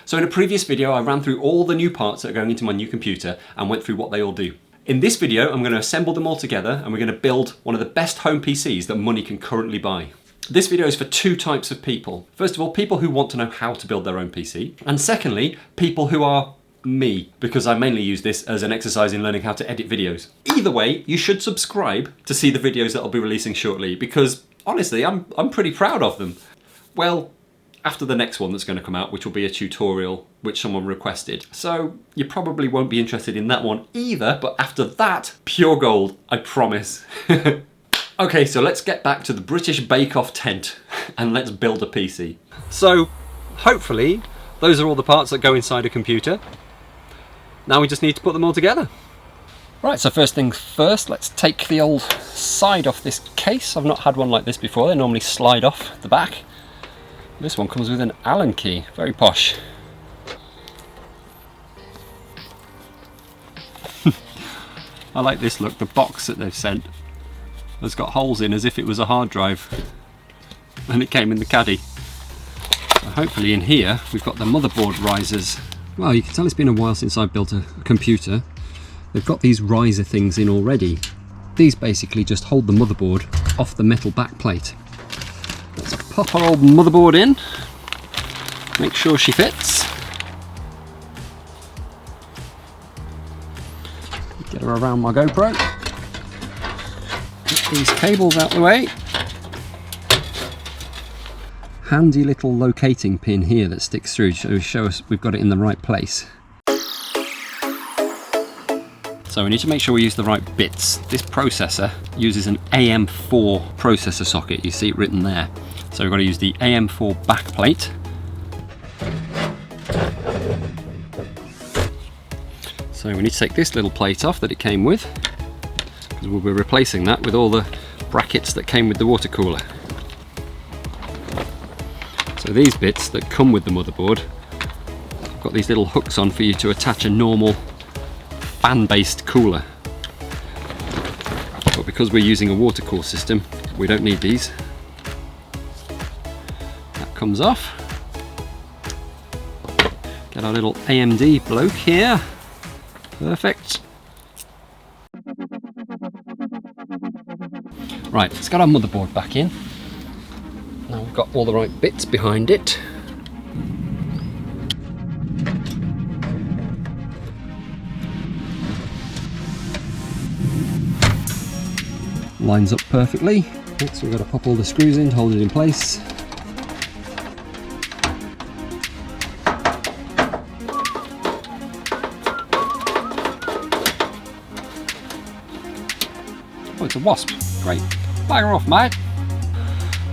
So in a previous video, I ran through all the new parts that are going into my new computer and went through what they all do. In this video, I'm going to assemble them all together and we're going to build one of the best home PCs that money can currently buy. This video is for two types of people. First of all, people who want to know how to build their own PC. And secondly, people who are me, because I mainly use this as an exercise in learning how to edit videos. Either way, you should subscribe to see the videos that I'll be releasing shortly, because honestly, I'm pretty proud of them. Well, after the next one that's going to come out, which will be a tutorial which someone requested. So you probably won't be interested in that one either, but after that, pure gold, I promise. Okay, so let's get back to the British Bake Off tent and let's build a PC. So hopefully those are all the parts that go inside a computer. Now we just need to put them all together. Right, so first things first, let's take the old side off this case. I've not had one like this before. They normally slide off the back. This one comes with an Allen key, very posh. I like this look, the box that they've sent has got holes in as if it was a hard drive and it came in the caddy. So hopefully in here we've got the motherboard risers. Well, you can tell it's been a while since I've built a computer. They've got these riser things in already. These basically just hold the motherboard off the metal back plate. Let's pop our old motherboard in, make sure she fits. Get her around my GoPro. Get these cables out the way. Handy little locating pin here that sticks through to show us we've got it in the right place. So we need to make sure we use the right bits. This processor uses an AM4 processor socket, you see it written there. So we've got to use the AM4 backplate. So we need to take this little plate off that it came with, because we'll be replacing that with all the brackets that came with the water cooler. So these bits that come with the motherboard, I've got these little hooks on for you to attach a normal fan-based cooler. But because we're using a water cool system, we don't need these. That comes off. Get our little AMD bloke here. Perfect. Right, let's get our motherboard back in. Now we've got all the right bits behind it. Lines up perfectly. Next we've got to pop all the screws in to hold it in place. Oh, it's a wasp. Great. Fire off, mate.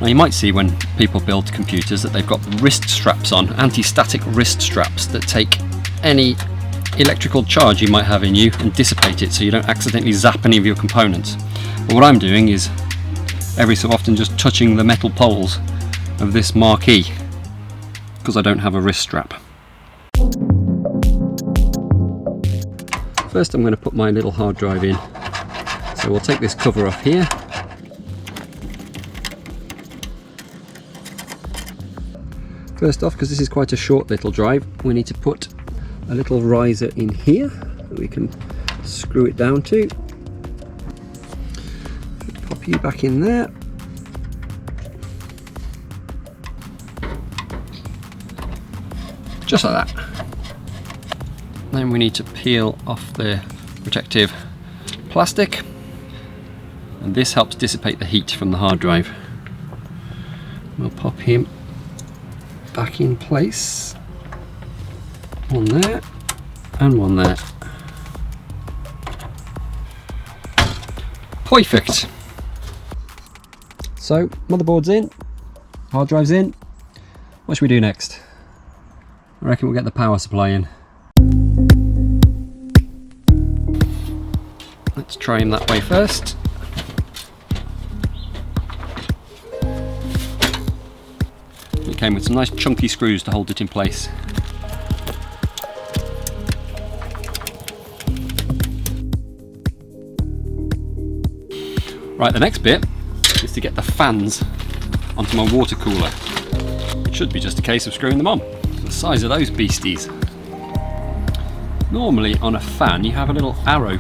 Now you might see when people build computers that they've got wrist straps on, anti-static wrist straps that take any electrical charge you might have in you and dissipate it so you don't accidentally zap any of your components. But what I'm doing is every so often just touching the metal poles of this marquee because I don't have a wrist strap. First I'm going to put my little hard drive in. So we'll take this cover off here. First off, because this is quite a short little drive, we need to put a little riser in here that we can screw it down to. Pop you back in there. Just like that. Then we need to peel off the protective plastic, and this helps dissipate the heat from the hard drive. We'll pop him back in place. One there and one there. Perfect. So motherboard's in, hard drive's in. What should we do next? I reckon we'll get the power supply in. Let's try him that way first. It came with some nice chunky screws to hold it in place. Right, the next bit is to get the fans onto my water cooler. It should be just a case of screwing them on. the size of those beasties. Normally on a fan you have a little arrow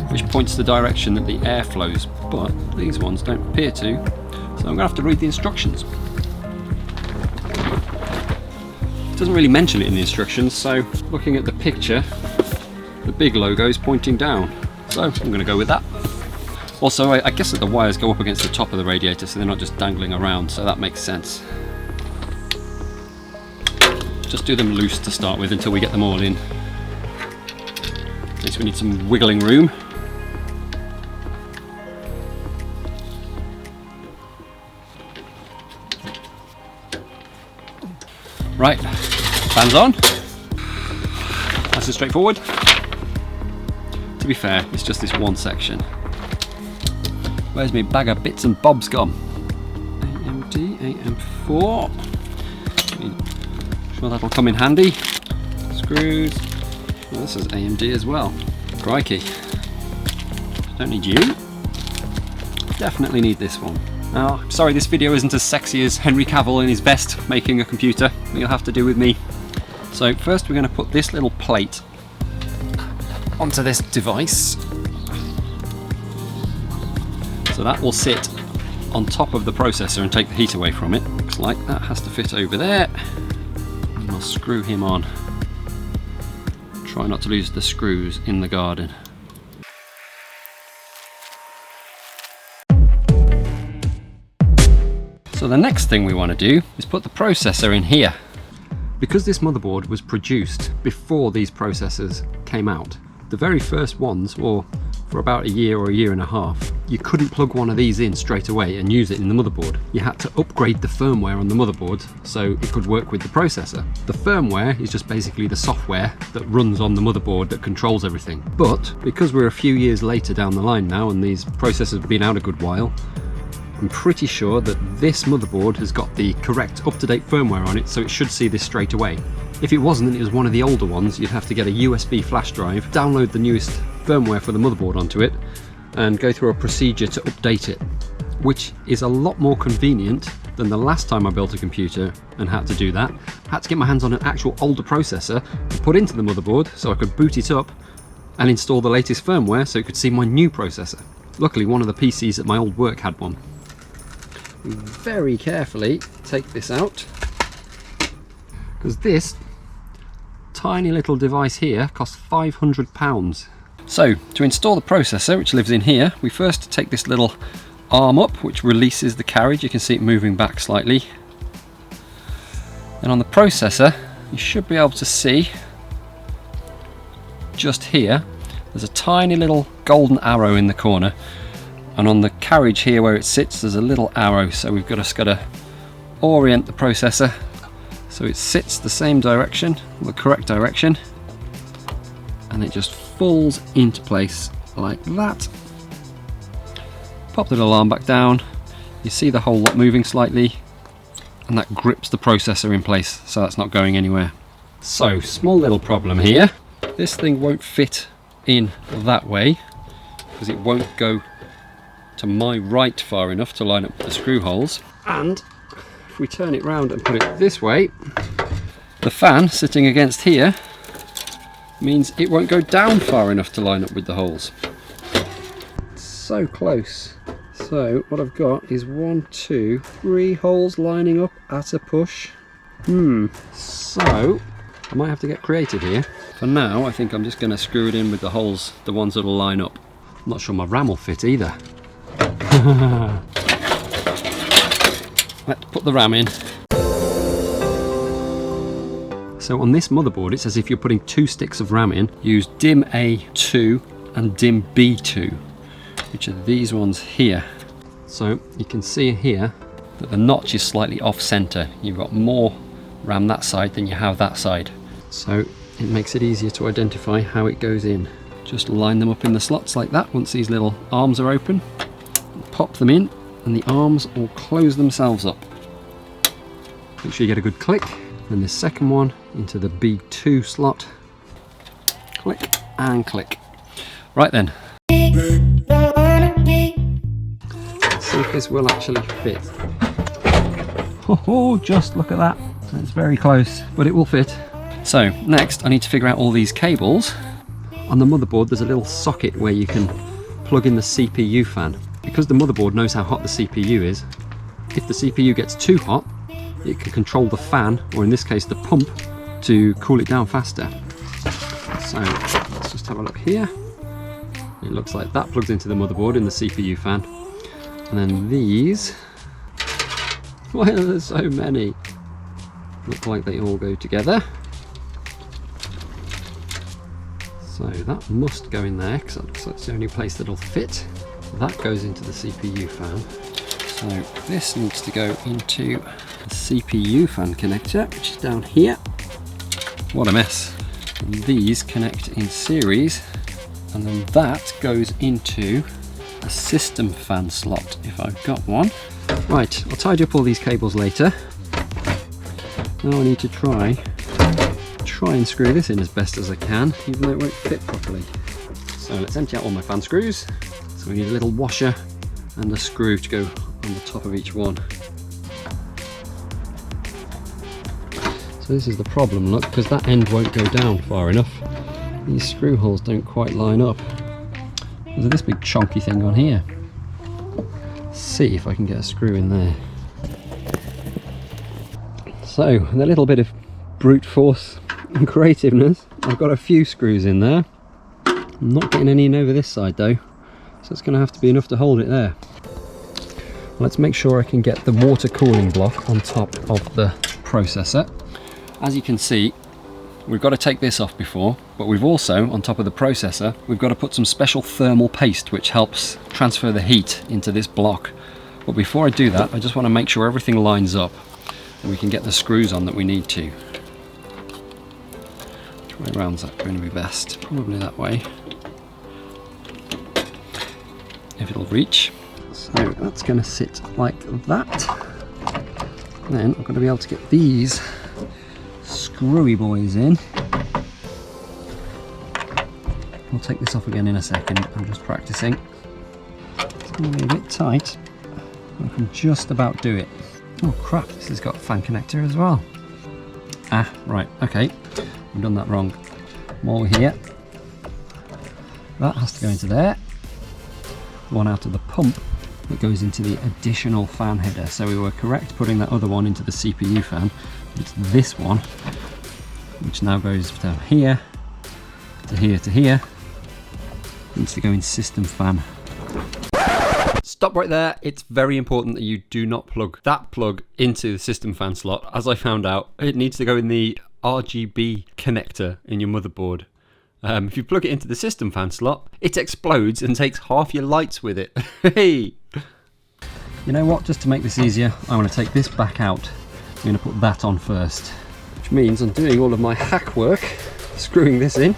which points the direction that the air flows, but these ones don't appear to, so I'm going to have to read the instructions. It doesn't really mention it in the instructions, so looking at the picture, the big logo is pointing down, so I'm going to go with that. Also, I guess that the wires go up against the top of the radiator, so they're not just dangling around, so that makes sense. Just do them loose to start with until we get them all in. At least we need some wiggling room. Right, fans on. Nice and straightforward. To be fair, it's just this one section. Where's my bag of bits and bobs gone? AMD, AM4. Sure that'll come in handy. Screws. Well, this is AMD as well. Crikey. Don't need you. Definitely need this one. Now, I'm sorry this video isn't as sexy as Henry Cavill in his vest making a computer. You'll have to do with me. So first we're going to put this little plate onto this device. So that will sit on top of the processor and take the heat away from it. Looks like that has to fit over there. And I'll screw him on. Try not to lose the screws in the garden. So the next thing we want to do is put the processor in here. Because this motherboard was produced before these processors came out, the very first ones, or for about a year or a year and a half, you couldn't plug one of these in straight away and use it in the motherboard. You had to upgrade the firmware on the motherboard so it could work with the processor. The firmware is just basically the software that runs on the motherboard that controls everything. But because we're a few years later down the line now and these processors have been out a good while, I'm pretty sure that this motherboard has got the correct up-to-date firmware on it, so it should see this straight away. If it wasn't and it was one of the older ones, you'd have to get a USB flash drive, download the newest firmware for the motherboard onto it, and go through a procedure to update it, which is a lot more convenient than the last time I built a computer and had to do that. I had to get my hands on an actual older processor to put into the motherboard so I could boot it up and install the latest firmware so it could see my new processor. Luckily, one of the PCs at my old work had one. Very carefully take this out, because this tiny little device here costs £500. So to install the processor, which lives in here, we first take this little arm up which releases the carriage. You can see it moving back slightly, and on the processor you should be able to see just here there's a tiny little golden arrow in the corner. And on the carriage here where it sits, there's a little arrow, so we've just got to orient the processor so it sits the same direction, the correct direction, and it just falls into place like that. Pop the little arm back down, you see the whole lot moving slightly, and that grips the processor in place, so that's not going anywhere. So, small little problem here. This thing won't fit in that way, because it won't go to my right far enough to line up the screw holes, and if we turn it round and put it this way, the fan sitting against here means it won't go down far enough to line up with the holes. So close. So what I've got is 1, 2, 3 holes lining up at a push. So I might have to get creative here. For now I think I'm just going to screw it in with the holes, the ones that will line up. I'm not sure my RAM will fit either. Let's put the RAM in. So on this motherboard, it's as if you're putting 2 sticks of RAM in. Use DIMM A2 and DIMM B2, which are these ones here. So you can see here that the notch is slightly off center. You've got more RAM that side than you have that side. So it makes it easier to identify how it goes in. Just line them up in the slots like that once these little arms are open. Pop them in and the arms will close themselves up. Make sure you get a good click. Then the second one into the B2 slot. Click and click. Right then. Let's see if this will actually fit. Oh, just look at that. So it's very close, but it will fit. So next I need to figure out all these cables. On the motherboard there's a little socket where you can plug in the CPU fan. Because the motherboard knows how hot the CPU is, if the CPU gets too hot, it can control the fan, or in this case the pump, to cool it down faster. So let's just have a look here. It looks like that plugs into the motherboard in the CPU fan. And then these, why are there so many? Look like they all go together. So that must go in there, because that's the only place that'll fit. That goes into the CPU fan. So this needs to go into the CPU fan connector, which is down here. What a mess. And these connect in series, and then that goes into a system fan slot, if I've got one. Right, I'll tidy up all these cables later. Now I need to try and screw this in as best as I can, even though it won't fit properly. So let's empty out all my fan screws. So we need a little washer and a screw to go on the top of each one. So this is the problem, look, because that end won't go down far enough. These screw holes don't quite line up. There's this big chunky thing on here. Let's see if I can get a screw in there. So, with a little bit of brute force and creativeness, I've got a few screws in there. I'm not getting any in over this side though, so it's going to have to be enough to hold it there. Let's make sure I can get the water cooling block on top of the processor. As you can see, we've got to take this off before, but we've also, on top of the processor, we've got to put some special thermal paste which helps transfer the heat into this block. But before I do that, I just want to make sure everything lines up and we can get the screws on that we need to. Which way around's that going to be best? Probably that way, if it'll reach. So that's going to sit like that. Then I'm going to be able to get these screwy boys in. I'll take this off again in a second, I'm just practicing. It's going to be a bit tight. I can just about do it. Oh crap, this has got a fan connector as well. Ah, right, okay, I've done that wrong. While we're here, that has to go into there. One out of the pump that goes into the additional fan header. So we were correct putting that other one into the CPU fan. It's this one, which now goes down here, to here, to here. It needs to go in system fan. Stop right there. It's very important that you do not plug that plug into the system fan slot. As I found out, it needs to go in the RGB connector in your motherboard. If you plug it into the system fan slot, it explodes and takes half your lights with it. Hey! You know what, just to make this easier, I'm going to take this back out. I'm going to put that on first, which means I'm doing all of my hack work, screwing this in.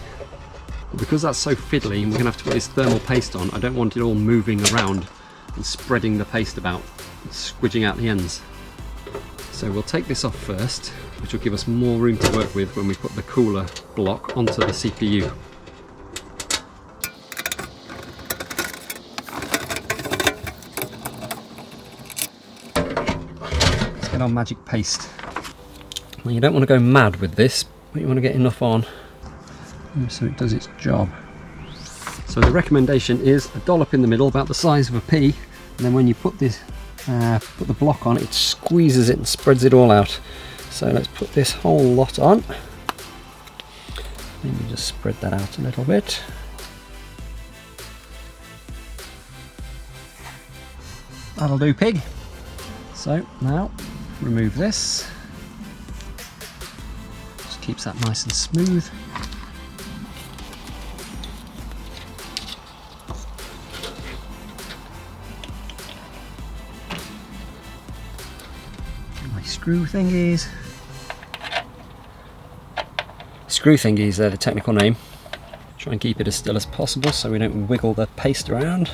But because that's so fiddly and we're going to have to put this thermal paste on, I don't want it all moving around and spreading the paste about and squidging out the ends. So we'll take this off first, which will give us more room to work with when we put the cooler block onto the CPU. Let's get our magic paste. Now you don't want to go mad with this, but you want to get enough on so it does its job. So the recommendation is a dollop in the middle, about the size of a pea, and then when you put this put the block on, it squeezes it and spreads it all out. So let's put this whole lot on. Maybe just spread that out a little bit. That'll do, pig. So now remove this. Just keeps that nice and smooth. Screw thingies. Screw thingies, they're the technical name. Try and keep it as still as possible so we don't wiggle the paste around.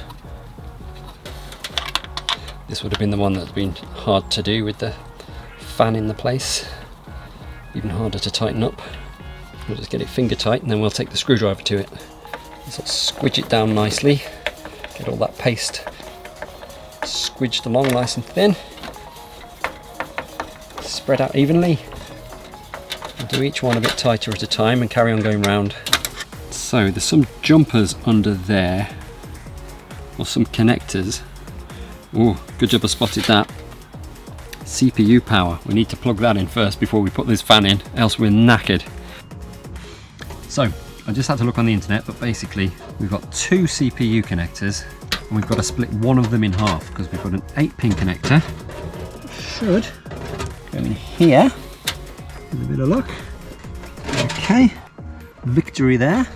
This would have been the one that's been hard to do with the fan in the place. Even harder to tighten up. We'll just get it finger tight and then we'll take the screwdriver to it. This will squidge it down nicely. Get all that paste squidged along nice and thin. Spread out evenly. do each one a bit tighter at a time and carry on going round. So there's some jumpers under there, or some connectors. Oh, good job I spotted that. CPU power, we need to plug that in first before we put this fan in, else we're knackered. So I just had to look on the internet, but basically we've got 2 CPU connectors and we've got to split one of them in half because we've got an 8-pin connector. Should go in here with a bit of luck. Okay, victory there.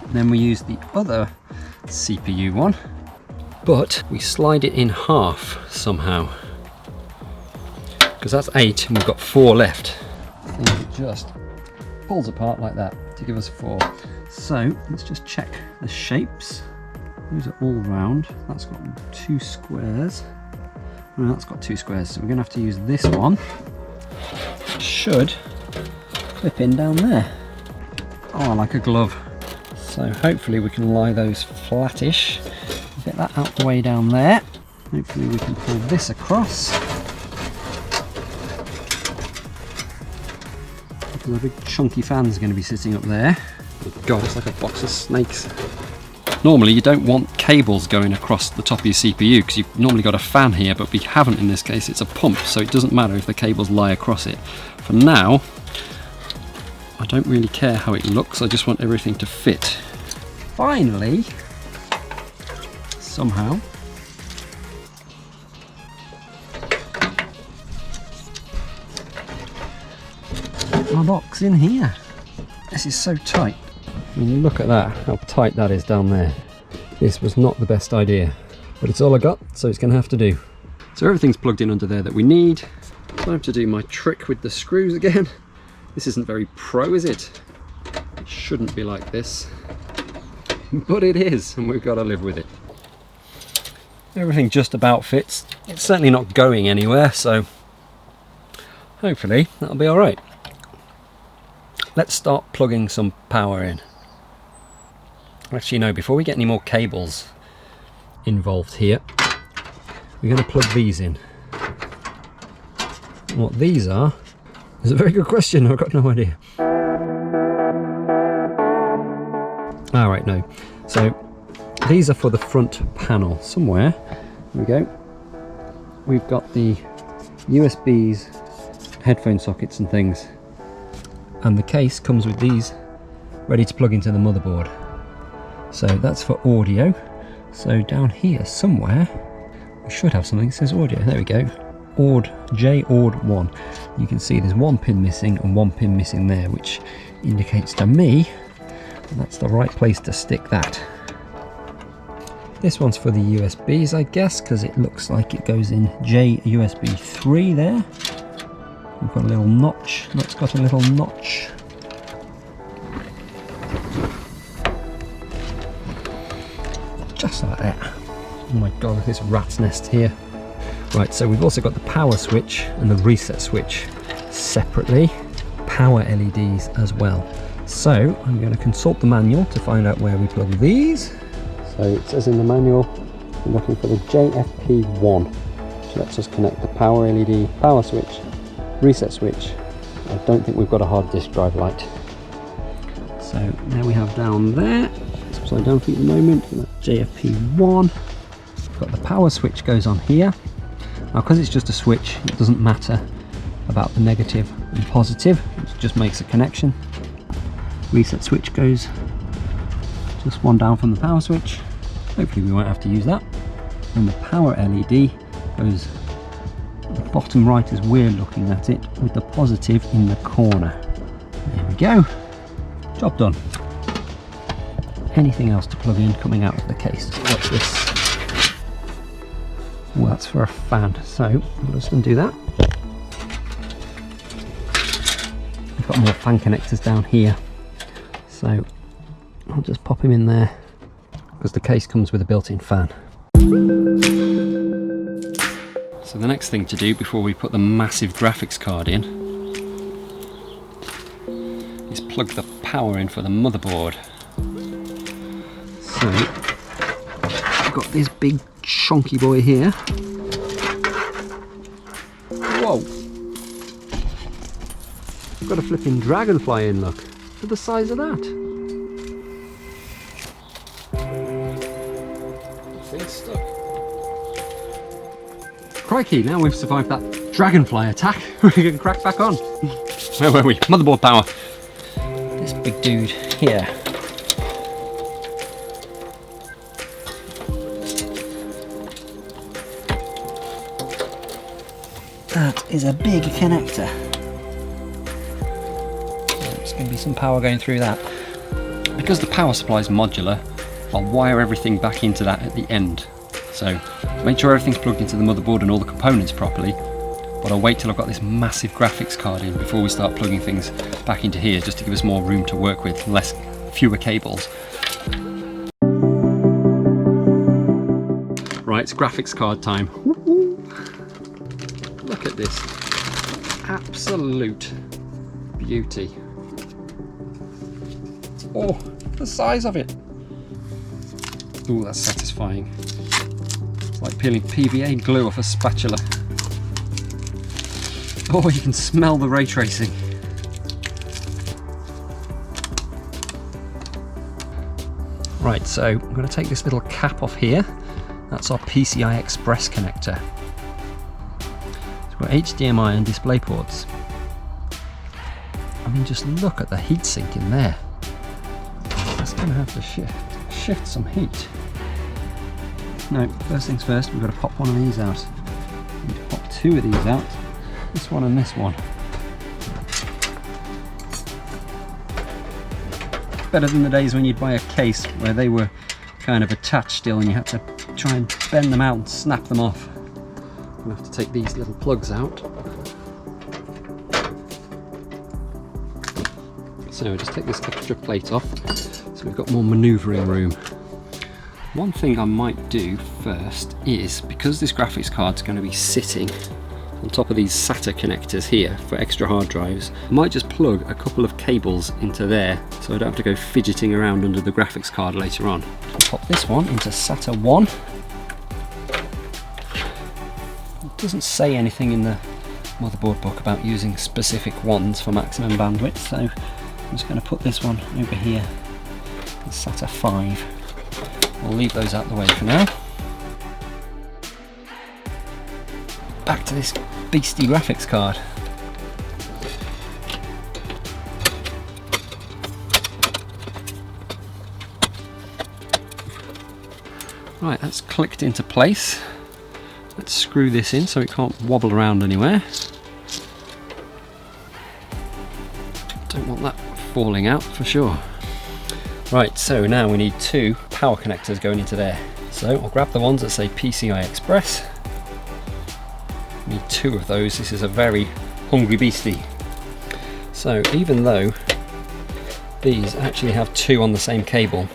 Then we use the other CPU one, but we slide it in half somehow, because that's 8 and we've got 4 left. I think it just pulls apart like that to give us 4. So let's just check the shapes. Those are all round. That's got 2 squares. No, that's got 2 squares, so we're going to have to use this one. Should clip in down there. Oh, like a glove. So hopefully we can lie those flattish. Get that out the way down there. Hopefully we can pull this across. Because a big chunky fan's going to be sitting up there. Oh God, it's like a box of snakes. Normally you don't want cables going across the top of your CPU because you've normally got a fan here, but we haven't in this case. It's a pump, so it doesn't matter if the cables lie across it. For now, I don't really care how it looks, I just want everything to fit. Finally, somehow, my box in here. This is so tight. When you look at that, how tight that is down there. This was not the best idea, but it's all I got, so it's going to have to do. So everything's plugged in under there that we need. Time to do my trick with the screws again. This isn't very pro, is it? It shouldn't be like this, but it is, and we've got to live with it. Everything just about fits. It's certainly not going anywhere, so hopefully that'll be all right. Let's start plugging some power in. Actually, no, before we get any more cables involved here, we're going to plug these in. What these are is a very good question, I've got no idea. Alright, no. So these are for the front panel. Somewhere, here we go. We've got the USBs, headphone sockets and things. And the case comes with these ready to plug into the motherboard. So that's for audio. So down here somewhere we should have something that says audio. There we go. J-Ord1. You can see there's 1 pin missing and 1 pin missing there, which indicates to me that's the right place to stick that. This one's for the USBs, I guess, because it looks like it goes in USB 3 there. We've got a little notch. That's got a little notch. Just like that. Oh my God, look at this rat's nest here. Right, so we've also got the power switch and the reset switch separately. Power LEDs as well. So I'm going to consult the manual to find out where we plug these. So it says in the manual, we're looking for the JFP1. So let's just connect the power LED, power switch, reset switch. I don't think we've got a hard disk drive light. So there we have down there. It's upside down for you at the moment. That's JFP1. We've got the power switch goes on here. Now because it's just a switch, it doesn't matter about the negative and positive. It just makes a connection. Reset switch goes just one down from the power switch. Hopefully we won't have to use that. And the power LED goes at the bottom right as we're looking at it, with the positive in the corner. There we go. Job done. Anything else to plug in coming out of the case? Watch this. Well, that's for a fan, so I'm just going to do that. We've got more fan connectors down here, so I'll just pop him in there because the case comes with a built-in fan. So the next thing to do before we put the massive graphics card in is plug the power in for the motherboard. So I've got this big chunky boy here. Whoa! I've got a flipping dragonfly in, look. Look at the size of that. Thing's stuck. Crikey, now we've survived that dragonfly attack, we can crack back on. Where were we? Motherboard power. This big dude here. That is a big connector. There's going to be some power going through that. Because the power supply is modular, I'll wire everything back into that at the end. So make sure everything's plugged into the motherboard and all the components properly, but I'll wait till I've got this massive graphics card in before we start plugging things back into here, just to give us more room to work with, fewer cables. Right, it's graphics card time. Look at this, absolute beauty. Oh, the size of it. Oh, that's satisfying. It's like peeling PVA glue off a spatula. Oh, you can smell the ray tracing. Right, so I'm going to take this little cap off here. That's our PCI Express connector. Got HDMI and display ports. I mean, just look at the heatsink in there. That's going to have to shift some heat. No, first things first, we've got to pop one of these out. We need to pop two of these out. This one and this one. Better than the days when you'd buy a case where they were kind of attached still and you had to try and bend them out and snap them off. We'll have to take these little plugs out. So just take this extra plate off so we've got more manoeuvring room. One thing I might do first is, because this graphics card's going to be sitting on top of these SATA connectors here for extra hard drives, I might just plug a couple of cables into there so I don't have to go fidgeting around under the graphics card later on. Pop this one into SATA 1. Doesn't say anything in the motherboard book about using specific ones for maximum bandwidth, so I'm just going to put this one over here in SATA 5. We'll leave those out the way for now. Back to this beastie graphics card. Right, that's clicked into place. Let's screw this in so it can't wobble around anywhere. Don't want that falling out for sure. Right, so now we need two power connectors going into there. So I'll grab the ones that say PCI Express. Need two of those. This is a very hungry beastie. So even though these actually have two on the same cable,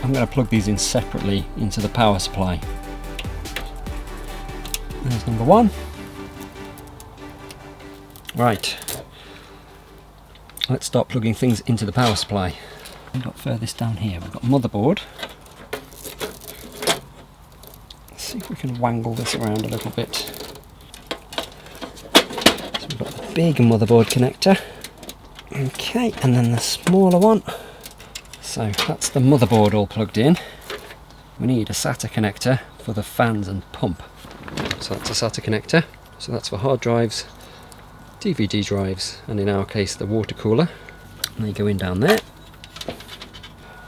I'm going to plug these in separately into the power supply. There's number one. Right, let's start plugging things into the power supply. We've got furthest down here, we've got motherboard. Let's see if we can wangle this around a little bit. So we've got the big motherboard connector. Okay, and then the smaller one. So that's the motherboard all plugged in. We need a SATA connector for the fans and pump. So that's a SATA connector, so that's for hard drives, DVD drives, and in our case the water cooler. And they go in down there.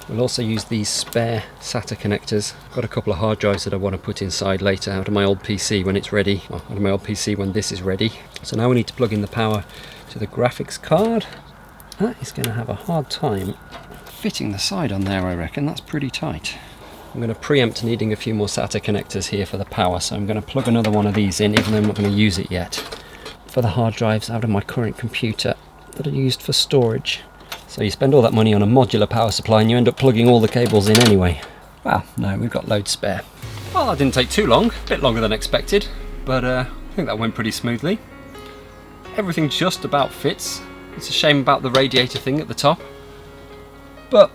We'll also use these spare SATA connectors. I've got a couple of hard drives that I want to put inside later out of my old PC when it's ready, or out of my old PC when this is ready. So now we need to plug in the power to the graphics card. That is going to have a hard time fitting the side on there, I reckon. That's pretty tight. I'm going to preempt needing a few more SATA connectors here for the power, so I'm going to plug another one of these in, even though I'm not going to use it yet, for the hard drives out of my current computer that are used for storage. So you spend all that money on a modular power supply and you end up plugging all the cables in anyway. Well, no, we've got loads spare. Well, that didn't take too long, a bit longer than expected, but I think that went pretty smoothly. Everything just about fits. It's a shame about the radiator thing at the top, but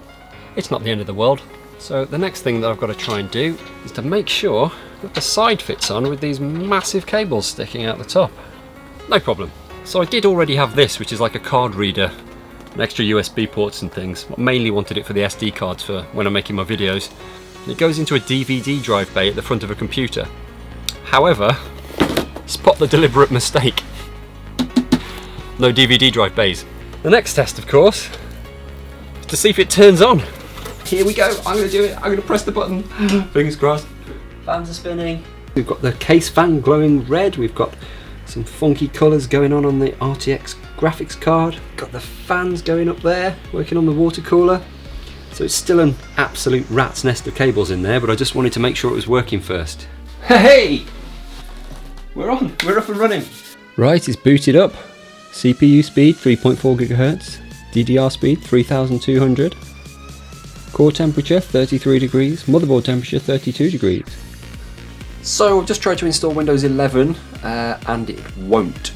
it's not the end of the world. So the next thing that I've got to try and do is to make sure that the side fits on with these massive cables sticking out the top. No problem. So I did already have this, which is like a card reader, and extra USB ports and things. I mainly wanted it for the SD cards for when I'm making my videos. It goes into a DVD drive bay at the front of a computer. However, spot the deliberate mistake. No DVD drive bays. The next test, of course, is to see if it turns on. Here we go, I'm gonna do it, I'm gonna press the button. Fingers crossed. Fans are spinning. We've got the case fan glowing red, we've got some funky colours going on the RTX graphics card. Got the fans going up there, working on the water cooler. So it's still an absolute rat's nest of cables in there, but I just wanted to make sure it was working first. Hey! We're on, we're up and running. Right, it's booted up. CPU speed 3.4 GHz, DDR speed 3200. Core temperature 33 degrees, motherboard temperature 32 degrees. So I've just tried to install Windows 11 and it won't.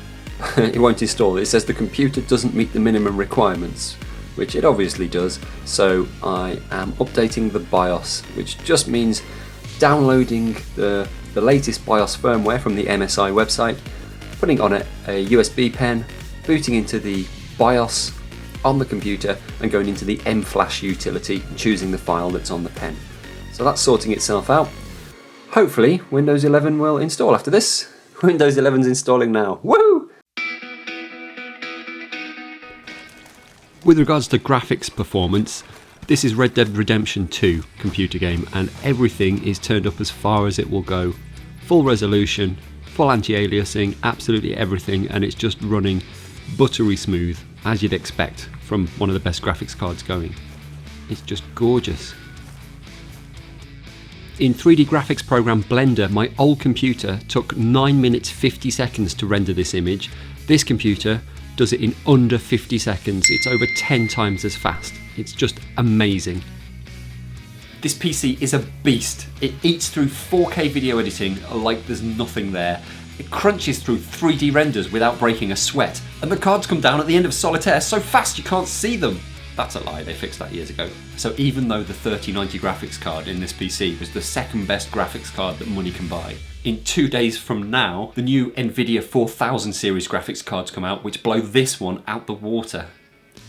It won't install. It says the computer doesn't meet the minimum requirements, which it obviously does. So I am updating the BIOS, which just means downloading the latest BIOS firmware from the MSI website, putting on it a USB pen, booting into the BIOS on the computer and going into the mFlash utility and choosing the file that's on the pen. So that's sorting itself out. Hopefully Windows 11 will install after this. Windows 11's installing now. Woohoo! With regards to graphics performance, this is Red Dead Redemption 2 computer game and everything is turned up as far as it will go. Full resolution, full anti-aliasing, absolutely everything, and it's just running buttery smooth, as you'd expect from one of the best graphics cards going. It's just gorgeous. In 3D graphics program Blender, my old computer took 9 minutes 50 seconds to render this image. This computer does it in under 50 seconds. It's over 10 times as fast. It's just amazing. This PC is a beast. It eats through 4K video editing like there's nothing there. It crunches through 3D renders without breaking a sweat. And the cards come down at the end of Solitaire so fast you can't see them. That's a lie, they fixed that years ago. So even though the 3090 graphics card in this PC was the second best graphics card that money can buy, in 2 days from now, the new Nvidia 4000 series graphics cards come out which blow this one out the water.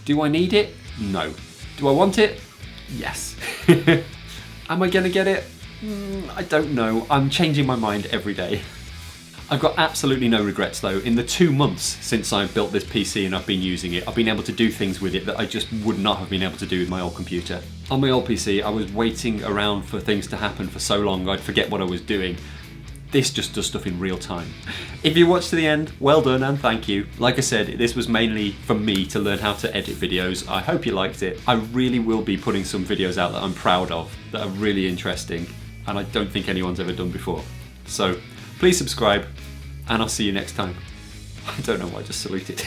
Do I need it? No. Do I want it? Yes. Am I gonna get it? I don't know. I'm changing my mind every day. I've got absolutely no regrets though. In the 2 months since I've built this PC and I've been using it, I've been able to do things with it that I just would not have been able to do with my old computer. On my old PC, I was waiting around for things to happen for so long I'd forget what I was doing. This just does stuff in real time. If you watched to the end, well done and thank you. Like I said, this was mainly for me to learn how to edit videos. I hope you liked it. I really will be putting some videos out that I'm proud of, that are really interesting, and I don't think anyone's ever done before. So please subscribe, and I'll see you next time. I don't know why I just saluted.